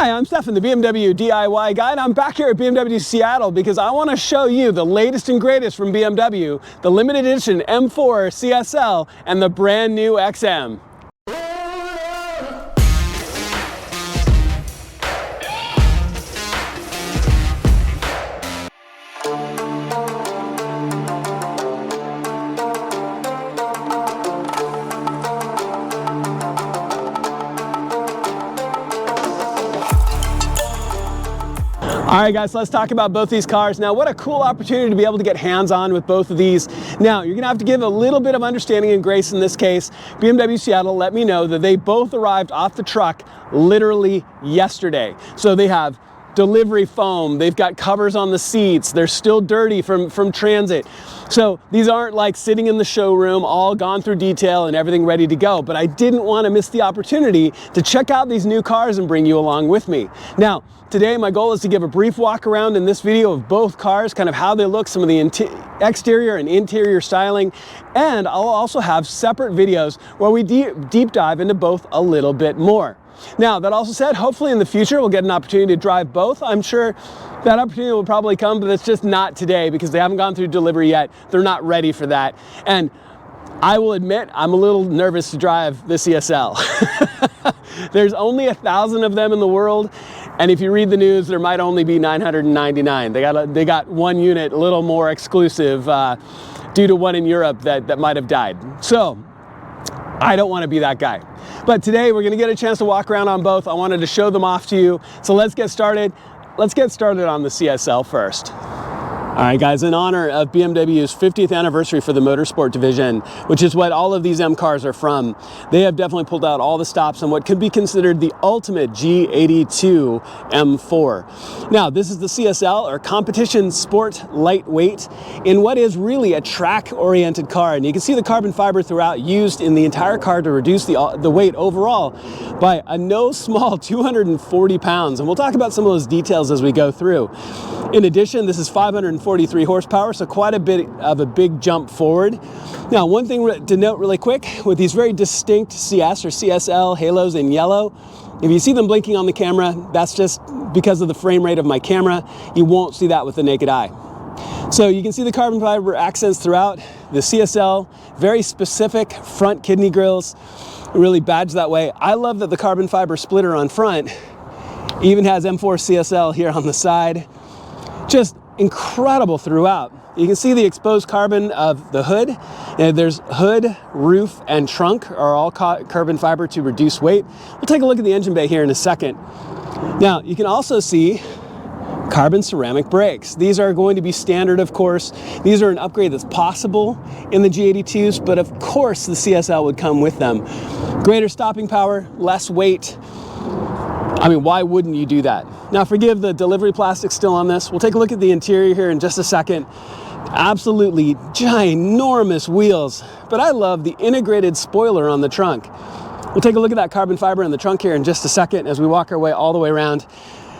Hi, I'm Stefan, the BMW DIY guy, and I'm back here at BMW Seattle because I want to show you the latest and greatest from BMW, the limited edition M4 CSL and the brand new XM. All right, guys, so let's talk about both these cars. Now, what a cool opportunity to be able to get hands-on with both of these. Now, you're gonna have to give a little bit of understanding and grace in this case. BMW Seattle let me know that they both arrived off the truck literally yesterday. So they have delivery foam, they've got covers on the seats, they're still dirty from transit. So these aren't like sitting in the showroom, all gone through detail and everything ready to go, but I didn't want to miss the opportunity to check out these new cars and bring you along with me. Now, today my goal is to give a brief walk around in this video of both cars, kind of how they look, some of the exterior and interior styling, and I'll also have separate videos where we deep dive into both a little bit more. Now, that also said, hopefully in the future we'll get an opportunity to drive both. I'm sure that opportunity will probably come, but it's just not today because they haven't gone through delivery yet. They're not ready for that. And I will admit, I'm a little nervous to drive the CSL. There's only 1,000 of them in the world, and if you read the news, there might only be 999. They got one unit, a little more exclusive, due to one in Europe that might have died. So I don't want to be that guy. But today we're going to get a chance to walk around on both. I wanted to show them off to you. So let's get started. Let's get started on the CSL first. All right, guys, in honor of BMW's 50th anniversary for the motorsport division, which is what all of these M cars are from, they have definitely pulled out all the stops on what could be considered the ultimate G82 M4. Now, this is the CSL, or Competition Sport Lightweight, in what is really a track-oriented car. And you can see the carbon fiber throughout used in the entire car to reduce the weight overall by a no small 240 pounds. And we'll talk about some of those details as we go through. In addition, this is 543 horsepower, so quite a bit of a big jump forward. Now, one thing to note really quick, with these very distinct CS or CSL halos in yellow, if you see them blinking on the camera, that's just because of the frame rate of my camera. You won't see that with the naked eye. So you can see the carbon fiber accents throughout. The CSL, very specific front kidney grills, really badged that way. I love that the carbon fiber splitter on front even has M4 CSL here on the side. Just incredible throughout. You can see the exposed carbon of the hood. And there's hood, roof, and trunk are all carbon fiber to reduce weight. We'll take a look at the engine bay here in a second. Now, you can also see carbon ceramic brakes. These are going to be standard, of course. These are an upgrade that's possible in the G82s, but of course the CSL would come with them. Greater stopping power, less weight. I mean, why wouldn't you do that? Now, forgive the delivery plastic still on this. We'll take a look at the interior here in just a second. Absolutely ginormous wheels, but I love the integrated spoiler on the trunk. We'll take a look at that carbon fiber in the trunk here in just a second as we walk our way all the way around.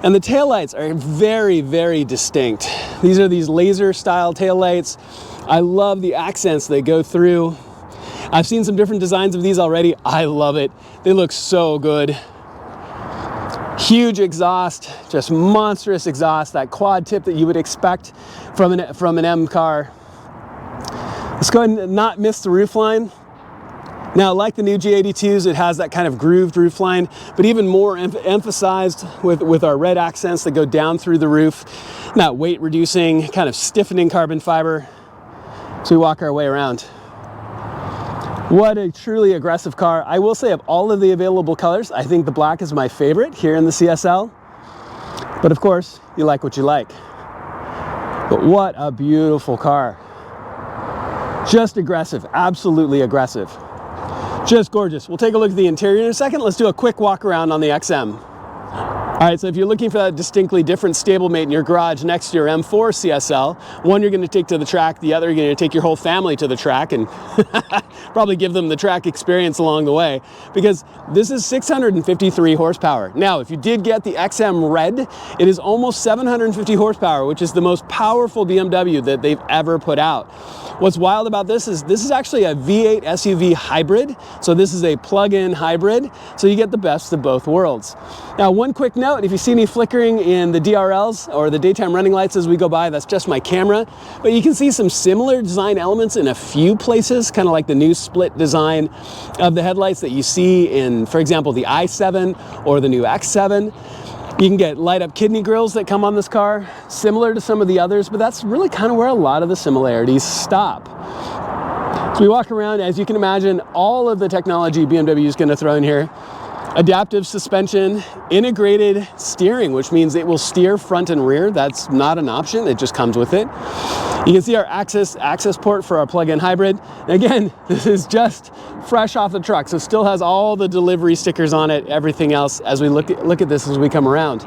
And the taillights are very, very distinct. These are these laser style taillights. I love the accents they go through. I've seen some different designs of these already. I love it. They look so good. Huge exhaust, just monstrous exhaust, that quad tip that you would expect from an M car. Let's go ahead and not miss the roofline. Now, like the new G82s, it has that kind of grooved roofline, but even more emphasized with our red accents that go down through the roof. That weight reducing, kind of stiffening carbon fiber. So we walk our way around. What a truly aggressive car. I will say, of all of the available colors, I think the black is my favorite here in the CSL. But of course, you like what you like. But what a beautiful car. Just aggressive, absolutely aggressive. Just gorgeous. We'll take a look at the interior in a second. Let's do a quick walk around on the XM. All right, so if you're looking for that distinctly different stablemate in your garage next to your M4 CSL, one you're going to take to the track, the other you're going to take your whole family to the track and probably give them the track experience along the way, because this is 653 horsepower. Now, if you did get the XM Red, it is almost 750 horsepower, which is the most powerful BMW that they've ever put out. What's wild about this is actually a V8 SUV hybrid. So this is a plug-in hybrid. So you get the best of both worlds. Now, one quick note, note, if you see any flickering in the DRLs or the daytime running lights as we go by, that's just my camera. But you can see some similar design elements in a few places, kind of like the new split design of the headlights that you see in, for example, the i7 or the new X7. You can get light up kidney grills that come on this car, similar to some of the others, but that's really kind of where a lot of the similarities stop. As we walk around, as you can imagine, all of the technology BMW is going to throw in here. Adaptive suspension, integrated steering, which means it will steer front and rear. That's not an option, it just comes with it. You can see our access port for our plug-in hybrid. And again, this is just fresh off the truck, so it still has all the delivery stickers on it, everything else, as we look at this as we come around.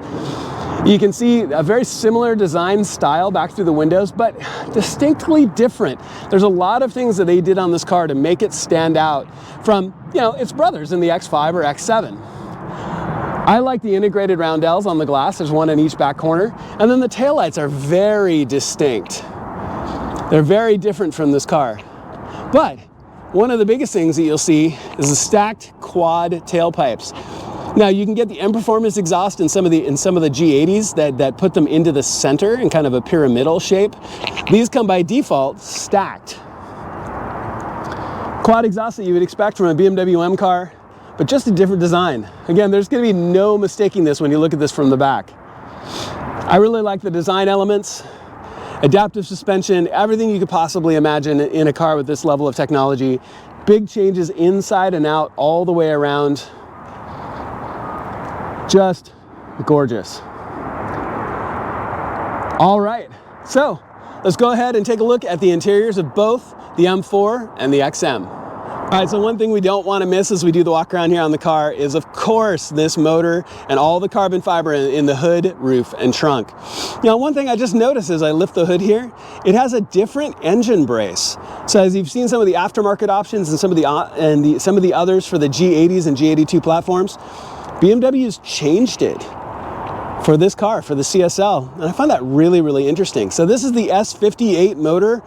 You can see a very similar design style back through the windows, but distinctly different. There's a lot of things that they did on this car to make it stand out from, you know, its brothers in the X5 or X7. I like the integrated roundels on the glass. There's one in each back corner. And then the taillights are very distinct. They're very different from this car. But one of the biggest things that you'll see is the stacked quad tailpipes. Now you can get the M Performance exhaust in some of the G80s that put them into the center in kind of a pyramidal shape. These come by default stacked. Quad exhaust that you would expect from a BMW M car, but just a different design. Again, there's going to be no mistaking this when you look at this from the back. I really like the design elements. Adaptive suspension, everything you could possibly imagine in a car with this level of technology. Big changes inside and out all the way around. Just gorgeous. All right, so let's go ahead and take a look at the interiors of both the M4 and the XM. All right, so one thing we don't want to miss as we do the walk around here on the car is, of course, this motor and all the carbon fiber in the hood, roof, and trunk. Now, one thing I just noticed as I lift the hood here, it has a different engine brace. So as you've seen some of the aftermarket options and some of the others for the G80s and G82 platforms, BMW's changed it for this car, for the CSL, and I find that really, really interesting. So this is the S58 motor,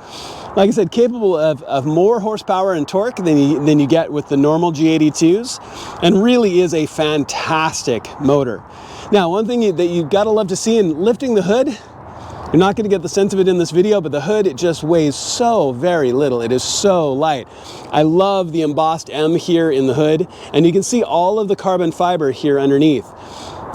like I said, capable of more horsepower and torque than you get with the normal G82s, and really is a fantastic motor. Now, one thing that you've got to love to see in lifting the hood, you're not going to get the sense of it in this video, but the hood, it just weighs so very little. It is so light. I love the embossed M here in the hood, and you can see all of the carbon fiber here underneath.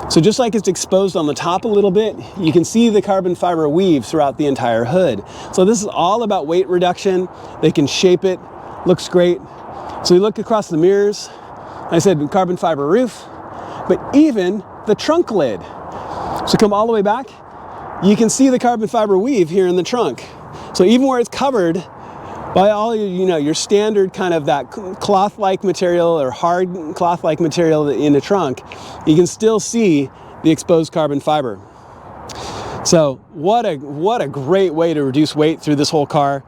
So just like it's exposed on the top a little bit, you can see the carbon fiber weave throughout the entire hood. So this is all about weight reduction. They can shape it, looks great. So you look across the mirrors, I said carbon fiber roof, but even the trunk lid. So come all the way back, you can see the carbon fiber weave here in the trunk. So even where it's covered by all your standard kind of that cloth-like material or hard cloth-like material in the trunk, you can still see the exposed carbon fiber. So what a great way to reduce weight through this whole car.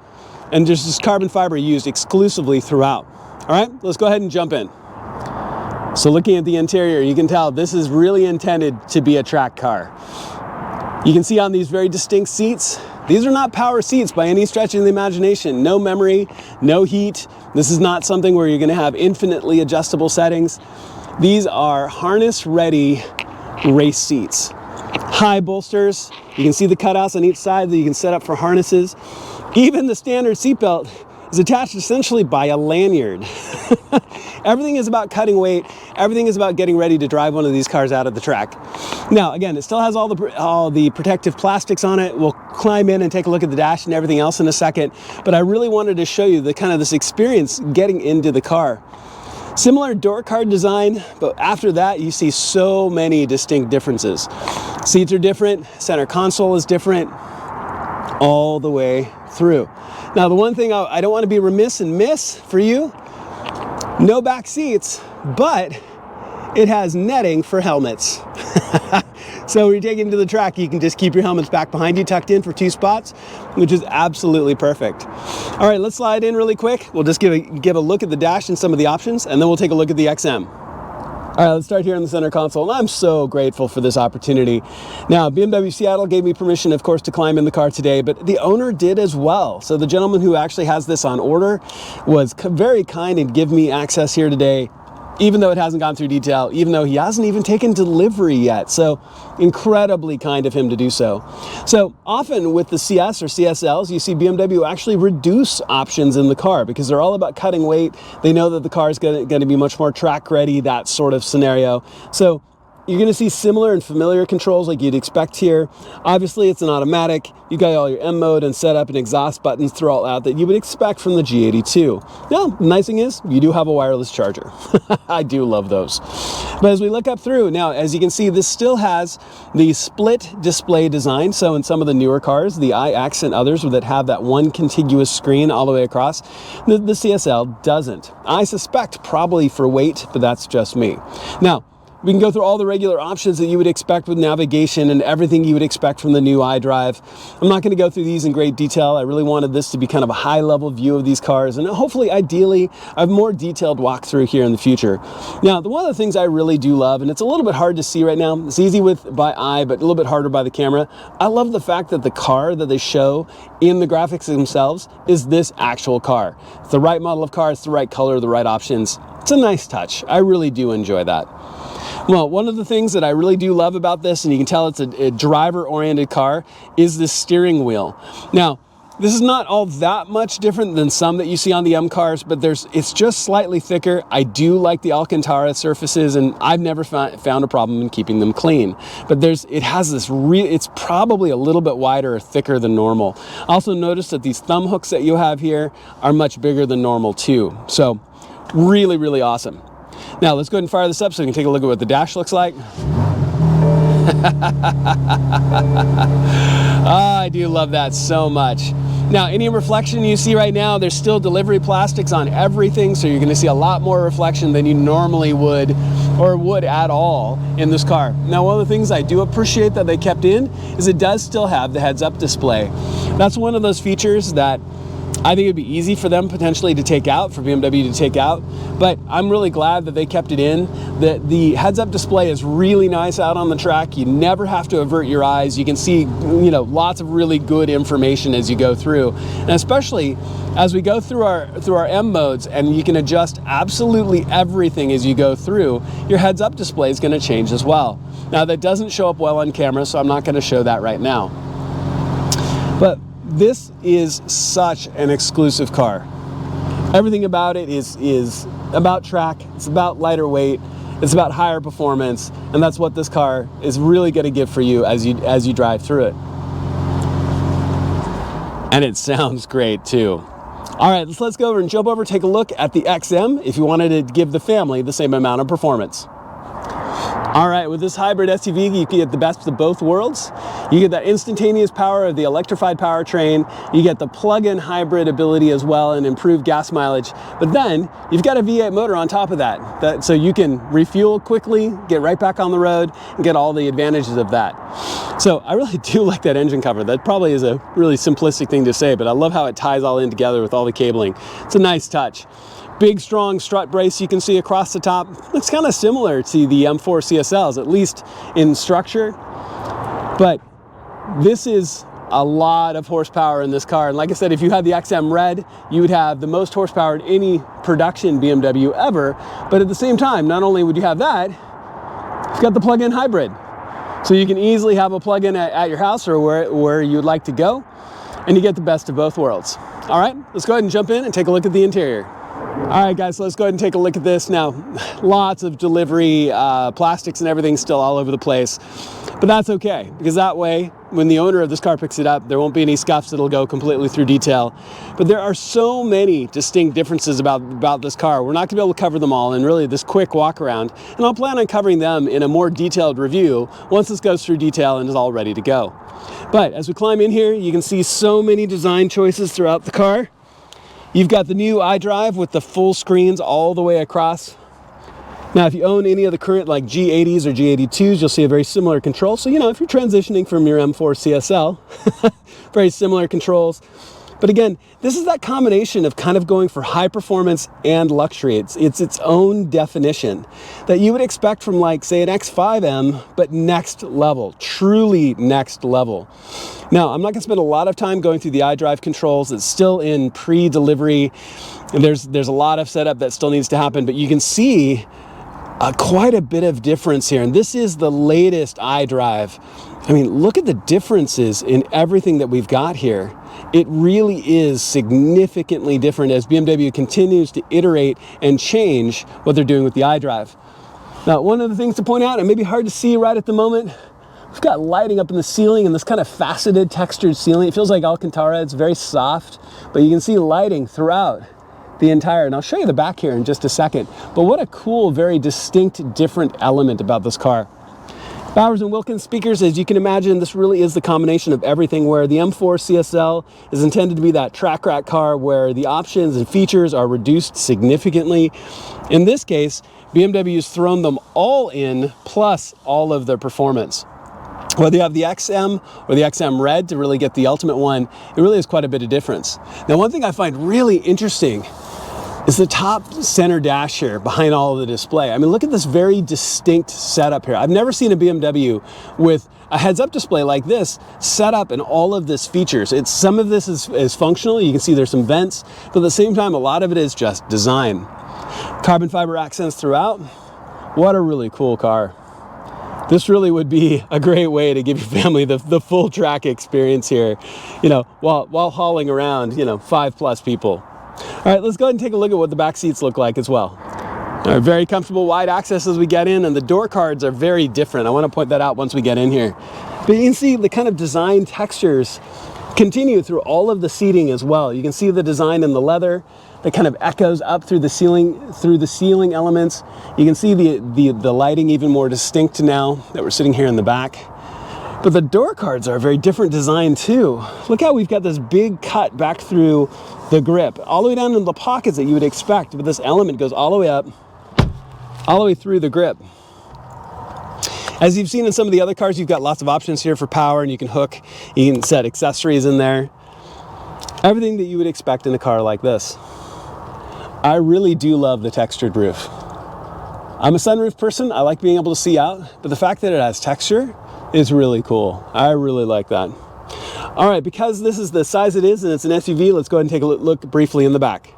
And there's this carbon fiber used exclusively throughout. All right, let's go ahead and jump in. So looking at the interior, you can tell this is really intended to be a track car. You can see on these very distinct seats, these are not power seats by any stretch of the imagination. No memory, no heat. This is not something where you're going to have infinitely adjustable settings. These are harness-ready race seats. High bolsters. You can see the cutouts on each side that you can set up for harnesses. Even the standard seatbelt is attached essentially by a lanyard. Everything is about cutting weight. Everything is about getting ready to drive one of these cars out of the track. Now, again, it still has all the protective plastics on it. We'll climb in and take a look at the dash and everything else in a second. But I really wanted to show you the kind of this experience getting into the car. Similar door card design, but after that, you see so many distinct differences. Seats are different. Center console is different all the way through. Now, the one thing I don't want to be remiss and miss for you, no back seats, but it has netting for helmets. So when you take it into the track, you can just keep your helmets back behind you, tucked in for 2 spots, which is absolutely perfect. All right, let's slide in really quick. We'll just give a look at the dash and some of the options, and then we'll take a look at the XM. All right, let's start here in the center console, and I'm so grateful for this opportunity. Now, BMW Seattle gave me permission, of course, to climb in the car today, but the owner did as well. So the gentleman who actually has this on order was very kind and gave me access here today. even though it hasn't gone through detail, even though he hasn't even taken delivery yet. So incredibly kind of him to do so. So often with the CS or CSLs, you see BMW actually reduce options in the car because they're all about cutting weight. They know that the car is going to be much more track ready, that sort of scenario. So you're going to see similar and familiar controls like you'd expect here. Obviously, it's an automatic. You got all your M mode and setup and exhaust buttons throughout that you would expect from the G82. Now, the nice thing is you do have a wireless charger. I do love those. But as we look up through, now, as you can see, this still has the split display design. So in some of the newer cars, the iX and others that have that one contiguous screen all the way across, the CSL doesn't. I suspect probably for weight, but that's just me. Now, we can go through all the regular options that you would expect with navigation and everything you would expect from the new iDrive. I'm not going to go through these in great detail. I really wanted this to be kind of a high-level view of these cars, and hopefully, ideally, I have more detailed walkthrough here in the future. Now, one of the things I really do love, and it's a little bit hard to see right now, it's easy by eye, but a little bit harder by the camera. I love the fact that the car that they show in the graphics themselves is this actual car. It's the right model of car, it's the right color, the right options. It's a nice touch. I really do enjoy that. Well, one of the things that I really do love about this, and you can tell it's a driver-oriented car, is the steering wheel. Now, this is not all that much different than some that you see on the M cars, but it's just slightly thicker. I do like the Alcantara surfaces, and I've never found a problem in keeping them clean. But it has this it's probably a little bit wider or thicker than normal. Also notice that these thumb hooks that you have here are much bigger than normal too. So really, really awesome. Now, let's go ahead and fire this up so we can take a look at what the dash looks like. I do love that so much. Now, any reflection you see right now, there's still delivery plastics on everything, so you're going to see a lot more reflection than you normally would or would at all in this car. Now, one of the things I do appreciate that they kept in is it does still have the heads-up display. That's one of those features that I think it'd be easy for them potentially to take out, for BMW to take out, but I'm really glad that they kept it in. The heads-up display is really nice out on the track. You never have to avert your eyes. You can see, lots of really good information as you go through, and especially as we go through our M modes, and you can adjust absolutely everything as you go through. Your heads-up display is going to change as well. Now, that doesn't show up well on camera, so I'm not going to show that right now. But this is such an exclusive car. Everything about it is about track, it's about lighter weight, it's about higher performance, and that's what this car is really going to give for you as you drive through it. And it sounds great too. All right, let's go over and jump over, take a look at the XM if you wanted to give the family the same amount of performance. All right, with this hybrid SUV, you can get the best of both worlds. You get that instantaneous power of the electrified powertrain. You get the plug-in hybrid ability as well and improved gas mileage. But then you've got a V8 motor on top of that, so you can refuel quickly, get right back on the road, and get all the advantages of that. So I really do like that engine cover. That probably is a really simplistic thing to say, but I love how it ties all in together with all the cabling. It's a nice touch. Big, strong strut brace you can see across the top. Looks kind of similar to the M4 CSLs, at least in structure. But this is a lot of horsepower in this car. And like I said, if you had the XM Red, you would have the most horsepower in any production BMW ever. But at the same time, not only would you have that, you've got the plug-in hybrid. So you can easily have a plug-in at your house or where you'd like to go, and you get the best of both worlds. All right, let's go ahead and jump in and take a look at the interior. All right, guys, so let's go ahead and take a look at this. Now, lots of delivery plastics and everything still all over the place, but that's okay, because that way, when the owner of this car picks it up, there won't be any scuffs that'll go completely through detail. But there are so many distinct differences about this car. We're not gonna be able to cover them all in really this quick walk around, and I'll plan on covering them in a more detailed review once this goes through detail and is all ready to go. But as we climb in here, you can see so many design choices throughout the car. You've got the new iDrive with the full screens all the way across. Now, if you own any of the current like G80s or G82s, you'll see a very similar control. So, if you're transitioning from your M4 CSL, very similar controls. But again, this is that combination of kind of going for high performance and luxury. It's its own definition that you would expect from like, say, an X5M, but next level, truly next level. Now, I'm not gonna spend a lot of time going through the iDrive controls. It's still in pre-delivery. There's a lot of setup that still needs to happen, but you can see quite a bit of difference here. And this is the latest iDrive. I mean, look at the differences in everything that we've got here. It really is significantly different as BMW continues to iterate and change what they're doing with the iDrive. Now, one of the things to point out, and maybe hard to see right at the moment, we've got lighting up in the ceiling and this kind of faceted textured ceiling. It feels like Alcantara. It's very soft, but you can see lighting throughout the entire, and I'll show you the back here in just a second. But what a cool, very distinct, different element about this car. Bowers & Wilkins speakers, as you can imagine, this really is the combination of everything, where the M4 CSL is intended to be that track rack car where the options and features are reduced significantly. In this case, BMW's thrown them all in, plus all of their performance. Whether you have the XM or the XM Red to really get the ultimate one, it really is quite a bit of difference. Now, one thing I find really interesting is the top center dash here behind all of the display. I mean, look at this very distinct setup here. I've never seen a BMW with a heads-up display like this set up in all of this features. Some of this is functional. You can see there's some vents, but at the same time, a lot of it is just design. Carbon fiber accents throughout. What a really cool car. This really would be a great way to give your family the full track experience here, you know, while hauling around, you know, 5+ people. All right, let's go ahead and take a look at what the back seats look like as well. All right, very comfortable wide access as we get in, and the door cards are very different. I want to point that out once we get in here. But you can see the kind of design textures continue through all of the seating as well. You can see the design in the leather that kind of echoes up through the ceiling elements. You can see the lighting even more distinct now that we're sitting here in the back. But the door cards are a very different design too. Look how we've got this big cut back through the grip, all the way down into the pockets that you would expect, but this element goes all the way up, all the way through the grip. As you've seen in some of the other cars, you've got lots of options here for power, and you can set accessories in there. Everything that you would expect in a car like this. I really do love the textured roof. I'm a sunroof person. I like being able to see out, but the fact that it has texture is really cool. I really like that. All right, because this is the size it is and it's an SUV, let's go ahead and take a look briefly in the back.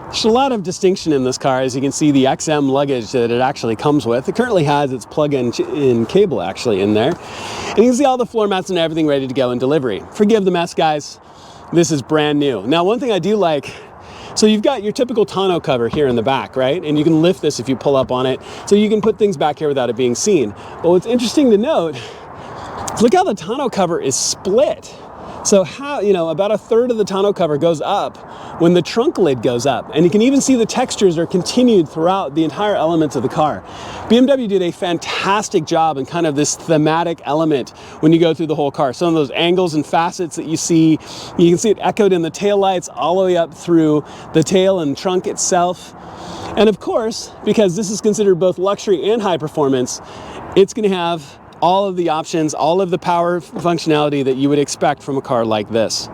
There's a lot of distinction in this car. As you can see, the XM luggage that it actually comes with. It currently has its plug-in cable actually in there. And you can see all the floor mats and everything ready to go in delivery. Forgive the mess, guys. This is brand new. Now, one thing I do like, so you've got your typical tonneau cover here in the back, right? And you can lift this if you pull up on it. So you can put things back here without it being seen. But what's interesting to note, look how the tonneau cover is split. So how, you know, about a third of the tonneau cover goes up when the trunk lid goes up. And you can even see the textures are continued throughout the entire elements of the car. BMW did a fantastic job in kind of this thematic element when you go through the whole car. Some of those angles and facets that you can see it echoed in the taillights all the way up through the tail and trunk itself. And of course, because this is considered both luxury and high performance, it's going to have all of the options, all of the power functionality that you would expect from a car like this.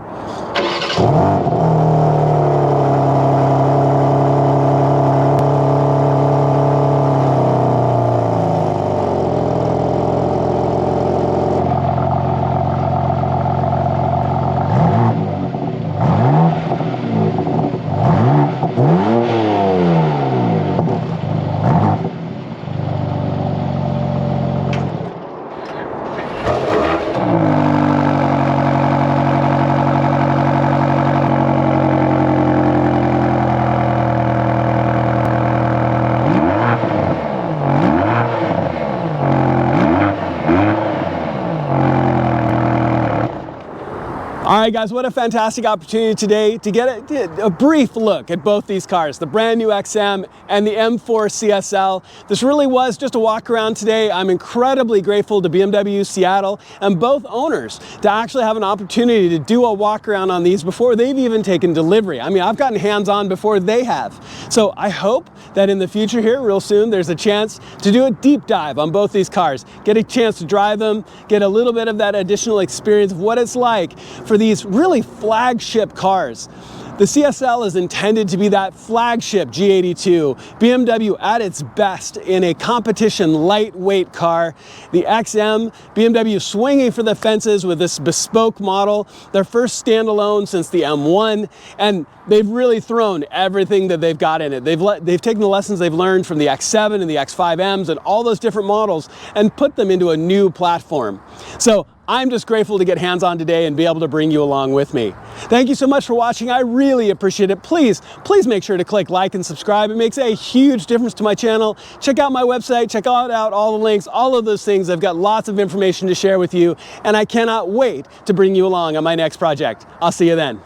All right, guys, what a fantastic opportunity today to get a brief look at both these cars, the brand new XM and the M4 CSL. This really was just a walk around today. I'm incredibly grateful to BMW Seattle and both owners to actually have an opportunity to do a walk around on these before they've even taken delivery. I mean, I've gotten hands-on before they have. So I hope that in the future here, real soon, there's a chance to do a deep dive on both these cars, get a chance to drive them, get a little bit of that additional experience of what it's like for these really flagship cars The CSL is intended to be that flagship G82, BMW at its best in a competition lightweight car. The XM, BMW swinging for the fences with this bespoke model, their first standalone since the M1, and they've really thrown everything that they've got in it. They've taken the lessons they've learned from the X7 and the X5Ms and all those different models and put them into a new platform. So I'm just grateful to get hands-on today and be able to bring you along with me. Thank you so much for watching. I really appreciate it. Please make sure to click like and subscribe. It makes a huge difference to my channel. Check out my website, check out all the links, all of those things. I've got lots of information to share with you, and I cannot wait to bring you along on my next project. I'll see you then.